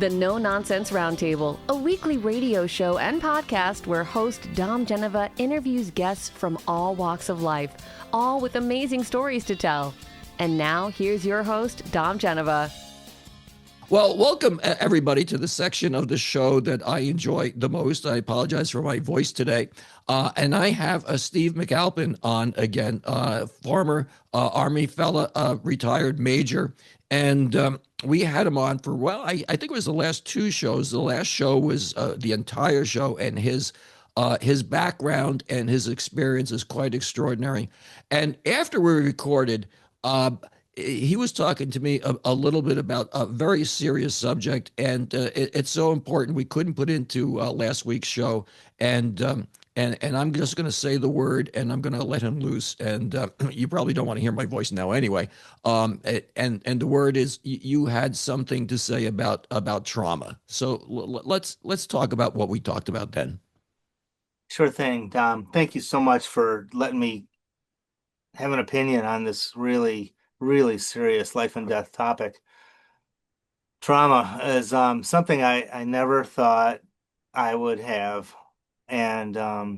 The No Nonsense Roundtable, a weekly radio show and podcast where host Dom Geneva interviews guests from all walks of life, all with amazing stories to tell. And now, here's your host, Dom Geneva. Well, welcome everybody to the section of the show that I enjoy the most. I apologize for my voice today. And I have Steve McAlpin on again, former Army fella, retired major. And we had him on for, well, I think it was the last two shows. The last show was the entire show, and his background and his experience is quite extraordinary. And after we recorded, he was talking to me a little bit about a very serious subject, and it's so important we couldn't put into last week's show. And I'm just going to say the word, and I'm going to let him loose. And you probably don't want to hear my voice now anyway. And the word is you had something to say about trauma. So let's talk about what we talked about then. Sure thing, Dom. Thank you so much for letting me have an opinion on this really serious life and death topic. Trauma is something I never thought I would have. And I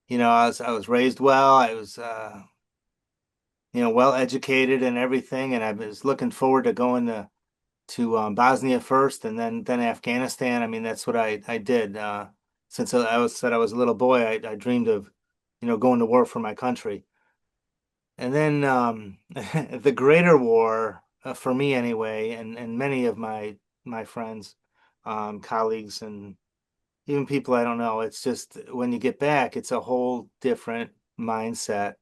was raised well. I was well educated and everything, and I was looking forward to going to Bosnia first and then Afghanistan. I mean, that's what I did. Since I was a little boy, I dreamed of going to war for my country. And then the greater war, for me anyway, and many of my friends, colleagues, and even people I don't know, it's just when you get back, it's a whole different mindset.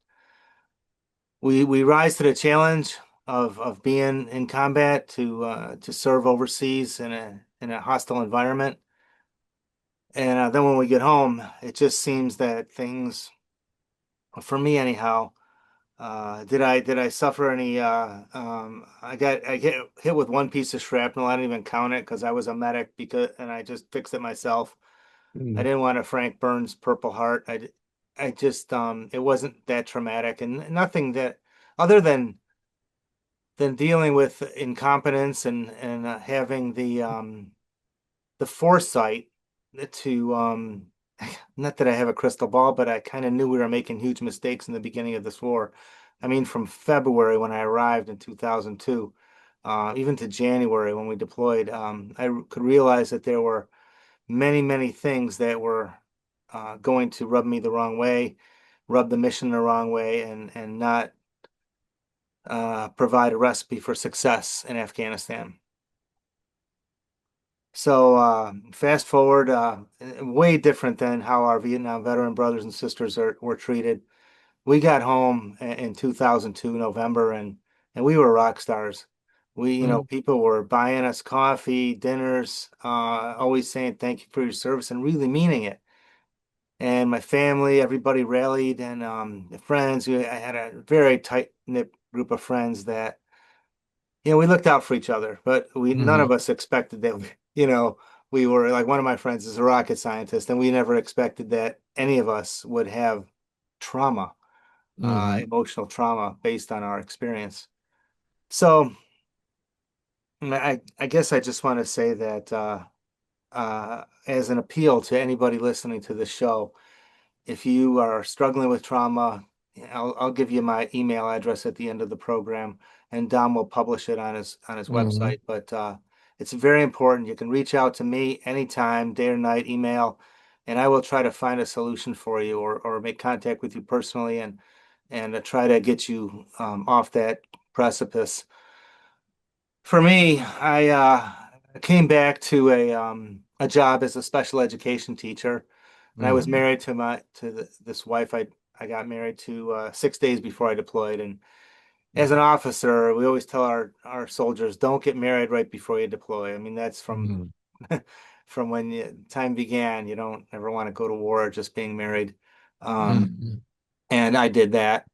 We rise to the challenge of being in combat to serve overseas in a hostile environment. And then when we get home, it just seems that things, for me anyhow, did I suffer any? I get hit with one piece of shrapnel. I didn't even count it because I was a medic and I just fixed it myself. I didn't want a Frank Burns Purple Heart. I just it wasn't that traumatic, and nothing that other than dealing with incompetence and having the foresight to not that I have a crystal ball, but I kind of knew we were making huge mistakes in the beginning of this war. I mean, from February when I arrived in 2002, even to January when we deployed, I could realize that there were many things that were going to rub me the wrong way, rub the mission the wrong way, and not provide a recipe for success in Afghanistan. So fast forward, way different than how our Vietnam veteran brothers and sisters were treated. We got home in 2002 November, and we were rock stars. People were buying us coffee, dinners, always saying thank you for your service and really meaning it. And my family, everybody rallied, and friends. I had a very tight-knit group of friends that we looked out for each other, but none of us expected that. We were like, one of my friends is a rocket scientist, and we never expected that any of us would have trauma, emotional trauma based on our experience. So I guess I just want to say that as an appeal to anybody listening to the show, if you are struggling with trauma, I'll give you my email address at the end of the program, and Dom will publish it on his website. But it's very important. You can reach out to me anytime, day or night, email, and I will try to find a solution for you or make contact with you personally and try to get you off that precipice. For me, I came back to a job as a special education teacher, and I was married to this wife I got married to 6 days before I deployed. And as an officer, we always tell our soldiers, don't get married right before you deploy. I mean, that's from from when time began. You don't ever want to go to war just being married. And I did that.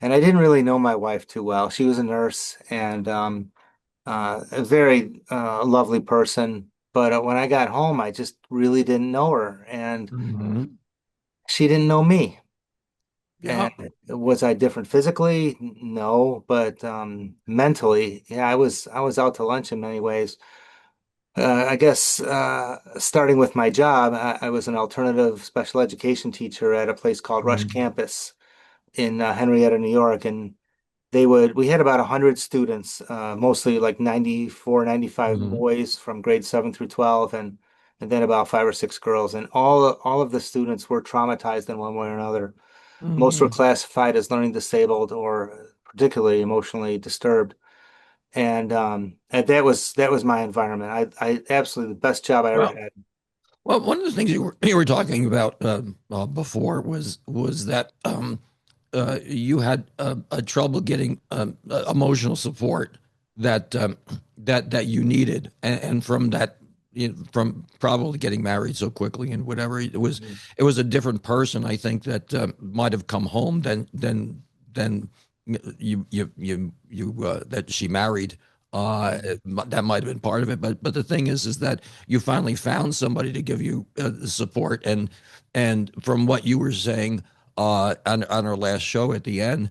And I didn't really know my wife too well. She was a nurse and a very lovely person. But when I got home, I just really didn't know her. And she didn't know me. Yeah. And was I different physically? No, but mentally, yeah, I was out to lunch in many ways. I guess starting with my job, I was an alternative special education teacher at a place called Rush Mm, Campus in Henrietta, New York, and we had about 100 students, mostly like 94, 95 mm, boys from grade 7 through 12, and then about five or six girls, and all of the students were traumatized in one way or another. Most were mm. classified as learning disabled or particularly emotionally disturbed. And that was my environment. I absolutely the best job I ever Well, had. well, one of the things you were talking about before was that you had a trouble getting emotional support that you needed, and from that, from probably getting married so quickly and whatever, Mhm. it was a different person, I think, that might have come home than you that she married. Mhm. That might have been part of it, but the thing is that you finally found somebody to give you support, and from what you were saying on our last show at the end,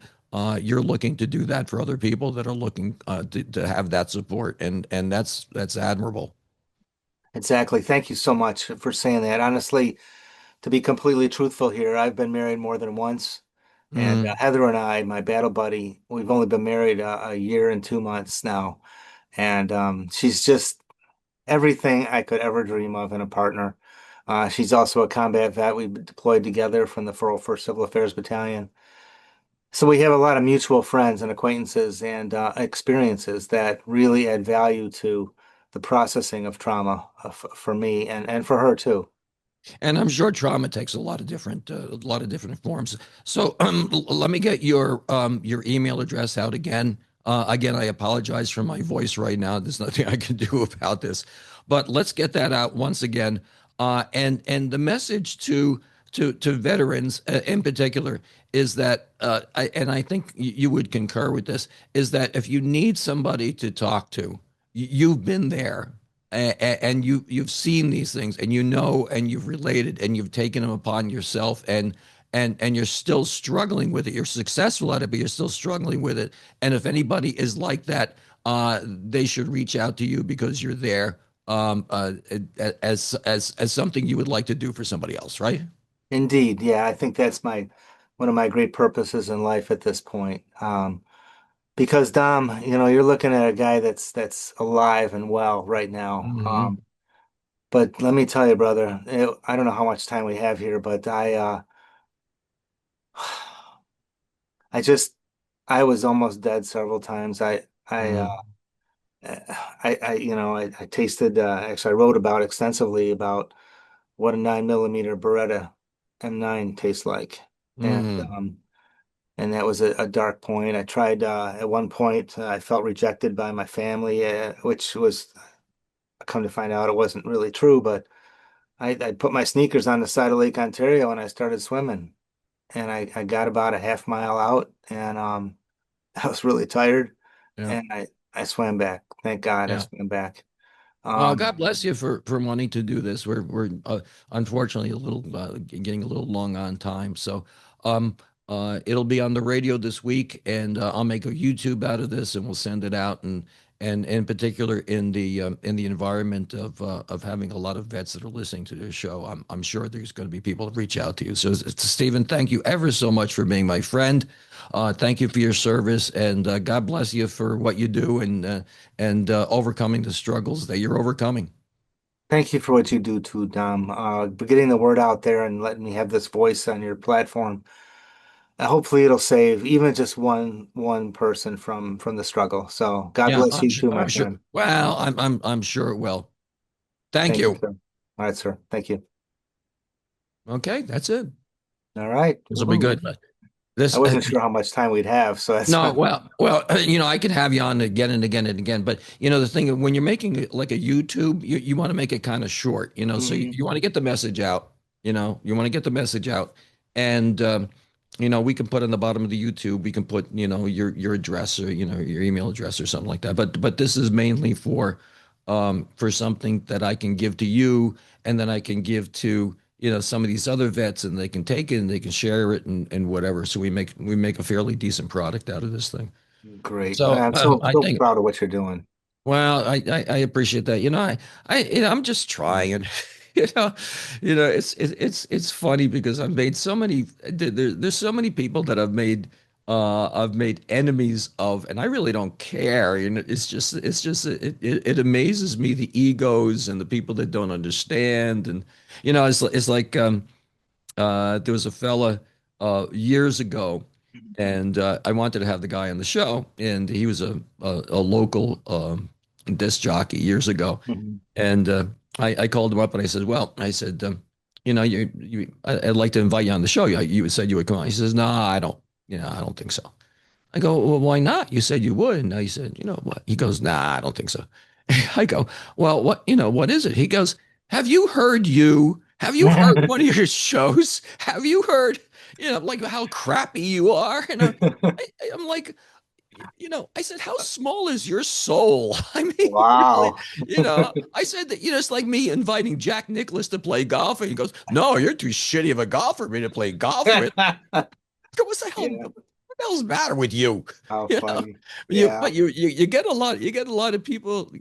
you're looking to do that for other people that are looking to have that support, and that's admirable. Exactly. Thank you so much for saying that. Honestly, to be completely truthful here, I've been married more than once. And Mm. Heather and I, my battle buddy, we've only been married a year and 2 months now. And she's just everything I could ever dream of in a partner. She's also a combat vet. We've deployed together from the 401st Civil Affairs Battalion. So we have a lot of mutual friends and acquaintances and experiences that really add value to the processing of trauma for me and for her too. And I'm sure trauma takes a lot of different forms. So let me get your email address out again. Again, I apologize for my voice right now. There's nothing I can do about this, but let's get that out once again. And the message to veterans in particular is that, I think you would concur with this, is that if you need somebody to talk to, you've been there, and you've seen these things, and you know, and you've related, and you've taken them upon yourself, and you're still struggling with it. You're successful at it, but you're still struggling with it. And if anybody is like that, they should reach out to you because you're there, as something you would like to do for somebody else, right? Indeed, yeah, I think that's my one of my great purposes in life at this point. Because Dom, you're looking at a guy that's alive and well right now. Hmm. But let me tell you, brother, I don't know how much time we have here, but I just I was almost dead several times. I tasted actually I wrote about extensively about what a 9 millimeter Beretta M9 tastes like, and Hmm. um, and that was a dark point. I tried at one point. I felt rejected by my family, which was come to find out it wasn't really true. But I put my sneakers on the side of Lake Ontario and I started swimming, and I got about a half mile out, and I was really tired, Yeah. and I swam back. Thank God I Yeah. swam back. Well, Um, God bless you for wanting to do this. We're unfortunately a little getting a little long on time, so um, it'll be on the radio this week, and I'll make a YouTube out of this, and we'll send it out, and in particular in the environment of having a lot of vets that are listening to this show, I'm sure there's going to be people that reach out to you. So, Stephen, thank you ever so much for being my friend. Thank you for your service, and God bless you for what you do, and overcoming the struggles that you're overcoming. Thank you for what you do too, Dom. For getting the word out there and letting me have this voice on your platform. Hopefully, it'll save even just one person from the struggle. So, God Yeah, bless you too, my I'm sure. friend. Well, I'm sure it will. Thank Thank you, you. sir. All right, sir. Thank you. Okay, that's it. All right. This will be Woohoo. good. I This wasn't sure how much time we'd have, so that's No, fine. well, I could have you on again and again and again, but the thing when you're making like a YouTube, you want to make it kind of short, so Mhm. you want to get the message out, you want to get the message out, and we can put on the bottom of the YouTube, we can put, your address or your email address or something like that, but this is mainly for something that I can give to you, and then I can give to some of these other vets, and they can take it and they can share it, and whatever. So we make a fairly decent product out of this thing. Great. So I'm so I so think, proud of what you're doing. Well, I appreciate that. I'm just trying. You know, it's funny because I've made so many. There's so many people that I've made enemies of, and I really don't care. It amazes me the egos and the people that don't understand, and it's like there was a fella years ago, and I wanted to have the guy on the show, and he was a local disc jockey years ago, Mhm. and I called him up and I said, well, I'd like to invite you on the show. You said you would come on. He says, no, I don't. I don't think so. I go, well, why not? You said you would. And he said, you know what? He goes, nah, I don't think so. I go, well, what is it? He goes, have you heard one of your shows? Have you heard, like how crappy you are? And I'm like, I said, how small is your soul? I mean, really, Wow. I said that, it's like me inviting Jack Nicklaus to play golf. And he goes, no, you're too shitty of a golfer for me to play golf with. What's the hell? Yeah. What the hell's the matter with you? How You know, funny. you Yeah. but you get a lot of people,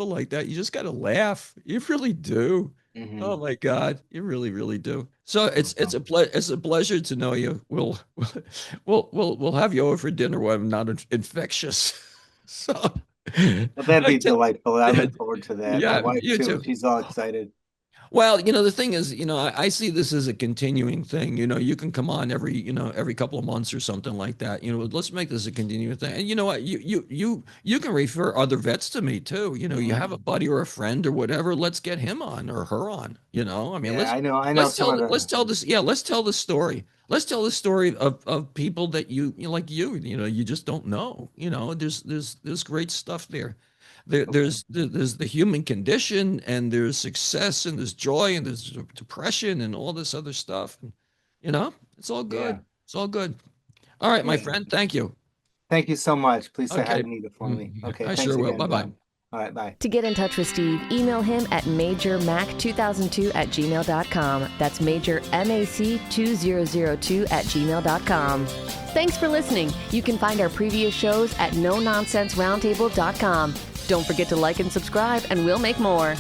like that. You just got to laugh. You really do. Oh Hmm. my God, you really, really do. So it's a pleasure to know you. We'll have you over for dinner when I'm not infectious. So Well, that'd I be tell, delightful. I yeah, look forward to that. My yeah, wife you too. too. She's all excited. Well, the thing is, I see this as a continuing thing. You can come on every couple of months or something like that. Let's make this a continuing thing. And you know what? You can refer other vets to me too. You have a Hmm. buddy or a friend or whatever. Let's get him on or her on. I mean, Yeah, I know some of let's the. tell this. Yeah, let's tell the story. Let's tell the story of people that like you just don't know. There's great stuff there. Okay. There's the human condition, and there's success, and there's joy, and there's depression, and all this other stuff. And, it's all Yeah. good. It's all good. All right, my Yeah. friend. Thank you. Thank you so much. Please say hi Okay. to Nita for me. Okay. I Thanks sure will. again, Bye bye. Dom. All right. Bye. To get in touch with Steve, email him at majormac2002@gmail.com. That's major MAC2002@gmail.com. Thanks for listening. You can find our previous shows at nononsenseroundtable.com. Don't forget to like and subscribe, and we'll make more.